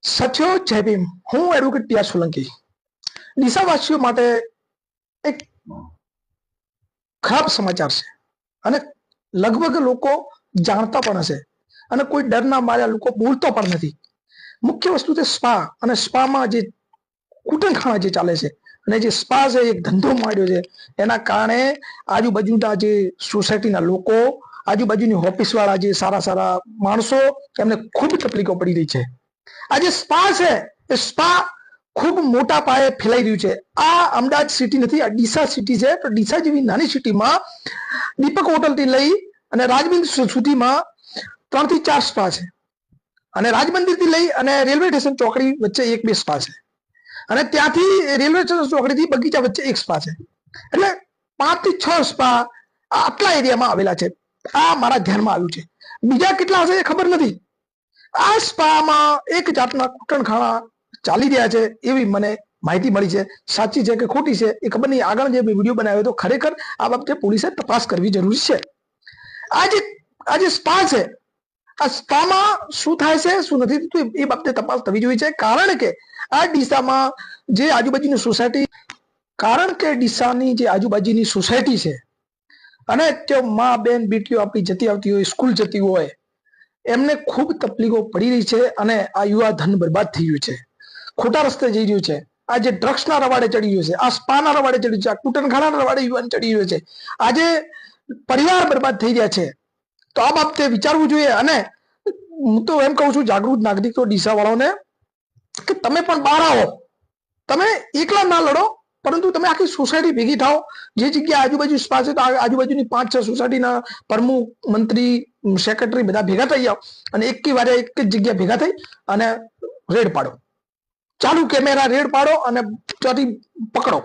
સાથીઓ જય ભીમ, હું એડવોકેટ પિયા સોલંકી. ડીસાવાસીઓ માટે એક ખરાબ સમાચાર છે અને લગભગ લોકો જાણતા પણ હશે અને કોઈ ડરના માર્યા લોકો બોલતો પણ નથી. મુખ્ય વસ્તુ છે સ્પા, અને સ્પામાં જે કૂટણખાણા જે ચાલે છે અને જે સ્પા છે એક ધંધો માંડ્યો છે, એના કારણે આજુબાજુના જે સોસાયટીના લોકો, આજુબાજુની ઓફિસ વાળા જે સારા સારા માણસો, એમને ખૂબ તકલીફો પડી રહી છે. આ જે સ્પા છે એ સ્પા ખૂબ મોટા પાયે ફેલાઈ રહ્યું છે. આ અમદાવાદ સિટી નથી, આ ડીસા સિટી છે. તો ડીસા જેવી નાની સિટીમાં દીપક હોટલ થી લઈ અને રાજમંદિર સુધીમાં 3 થી 4 સ્પા છે, અને રાજમંદિર થી લઈ અને રેલવે સ્ટેશન ચોકડી વચ્ચે 1-2 સ્પા છે, અને ત્યાંથી રેલવે સ્ટેશન ચોકડી થી બગીચા વચ્ચે 1 સ્પા છે. એટલે 5 થી 6 સ્પા આટલા એરિયામાં આવેલા છે. આ મારા ધ્યાનમાં આવ્યું છે. બીજા કેટલા હશે એ ખબર નથી. આ સ્પામાં એક જાતના કૂટણખાણા ચાલી રહ્યા છે એવી મને માહિતી મળી છે. સાચી છે કે ખોટી છે એ ખબર નહીં. આગળ જે વિડીયો બનાવ્યો તો ખરેખર આ બાબતે પોલીસે તપાસ કરવી જરૂરી છે. આ જે સ્પા છે, આ સ્પામાં શું થાય છે શું નથી થતું એ બાબતે તપાસ થવી જોઈએ છે. કારણ કે આ ડીસામાં જે આજુબાજુની સોસાયટી, ડીસાની જે આજુબાજુની સોસાયટી છે, અને તે મા બેન બેટીઓ આપણી જતી આવતી હોય, સ્કૂલ જતી હોય, એમને ખૂબ તકલીફો પડી રહી છે. અને આ યુવા ધન બરબાદ થઈ ગયું છે, ખોટા રસ્તે જઈ રહ્યું છે. આ જે ડ્રગ્સના રવાડે ચડી રહ્યું છે, આ સ્પાના રવાડે ચડી રહ્યું છે, આ કૂટણખાના રવાડે યુવાન ચડી રહ્યો છે. આજે પરિવાર બરબાદ થઈ રહ્યા છે. તો આ બાબતે વિચારવું જોઈએ. અને હું તો એમ કહું છું જાગૃત નાગરિકો ડીસા વાળાઓને કે તમે પણ બહાર આવો, તમે એકલા ના લડો, પરંતુ તમે આખી સોસાયટી ભેગી થાઓ. જે જગ્યા આજુબાજુ સ્પા છે તો આજુબાજુની 5-6 સોસાયટીના પ્રમુખ, મંત્રી, સેક્રેટરી બધા ભેગા થઈ જાઓ અને એક જ જગ્યા ભેગા થઈ અને રેડ પાડો, ચાલુ કેમેરા રેડ પાડો અને ત્યાંથી પકડો.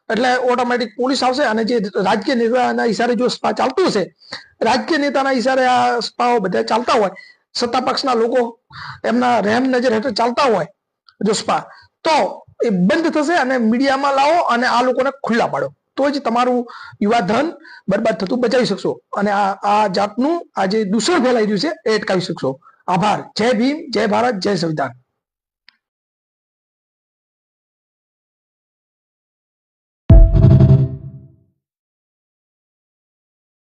એટલે ઓટોમેટિક પોલીસ આવશે. અને જે રાજકીય નેતાના ઈશારે જો સ્પા ચાલતું હશે, રાજકીય નેતાના ઈશારે આ સ્પાઓ બધા ચાલતા હોય, સત્તા પક્ષના લોકો એમના રહેમ નજર હેઠળ ચાલતા હોય જો સ્પા, તો એ બંધ થશે અને મીડિયામાં લાવો અને આ લોકોને ખુલ્લા પાડો. તો જ તમારું યુવા ધન બરબાદ થતું બચાવી શકશો અને આ જાતનું આ જે દૂષણ ફેલાઈ રહ્યું છે એ અટકાવી શકશો. આભાર. જય ભીમ, જય ભારત, જય સંવિધાન.